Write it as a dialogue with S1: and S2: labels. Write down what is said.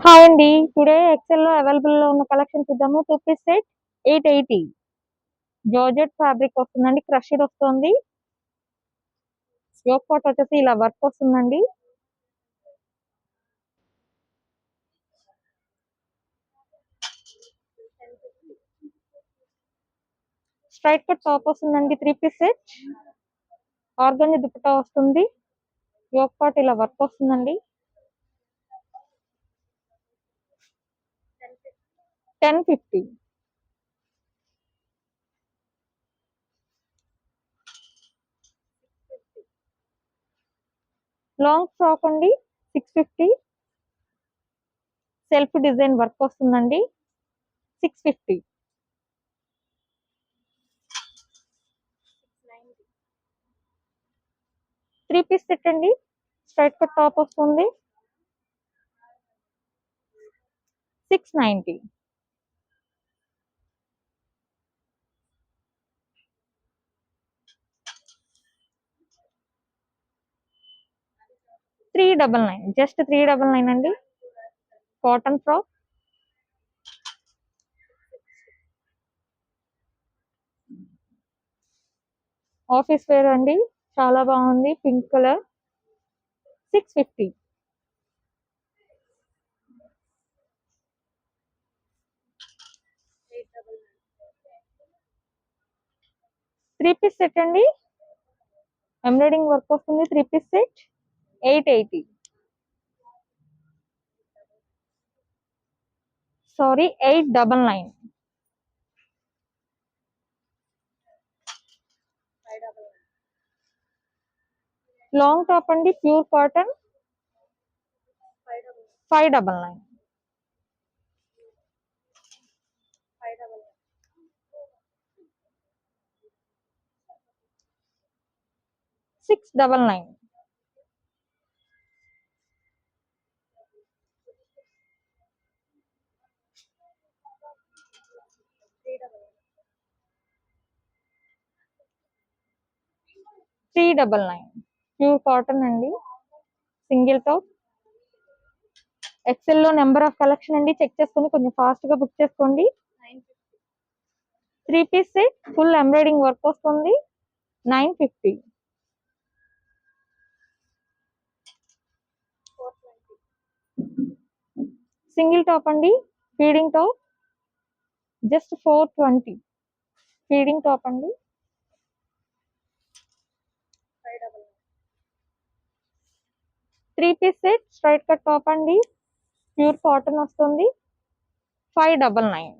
S1: Hi అండి. Today XL లో available లో ఉన్న కలెక్షన్ చూద్దాము. 2 పీస్ సెట్ 880 జార్జెట్ ఫ్యాబ్రిక్ వస్తుందండి. క్రష్డ్ వస్తుంది. యోక్ పాట్ వచ్చేసి ఇలా వర్క్ వస్తుందండి. స్ట్రైట్ కట్ టాప్ వస్తుందండి. 3 పీస్ సెట్ ఆర్గంజా దుపట్టా వస్తుంది. యోక్ పాట్ ఇలా వర్క్ వస్తుందండి. 1050. లాంగ్ ఫ్రాక్ అండి. 650. సెల్ఫ్ డిజైన్ వర్క్ వస్తుందండి. 650. 3 పీస్ సెట్ అండి. స్ట్రైట్ కట్ టాప్ వస్తుంది. 690. 399. జస్ట్ 399 అండి. Cotton frock. ఆఫీస్ వేర్ అండి. చాలా బాగుంది. Pink colour. 650. 3 పీస్ సెట్ అండి. ఎంబ్రాయిడింగ్ వర్క్ వస్తుంది. 3 piece set 880. Sorry 899. Long top అండి. Pure cotton 599. 699. 399. ప్యూర్ కాటన్ అండి. Single top. ఎక్సెల్ లో నెంబర్ ఆఫ్ కలెక్షన్ అండి. చెక్ చేసుకొని కొంచెం ఫాస్ట్ గా బుక్ చేసుకోండి. 3 piece set full embroidery work వస్తుంది. 950. సింగిల్ టాప్ అండి. Feeding top just 420. Feeding top అండి. 3 piece set straight cut top అండి. ప్యూర్ కాటన్ వస్తుంది. 599.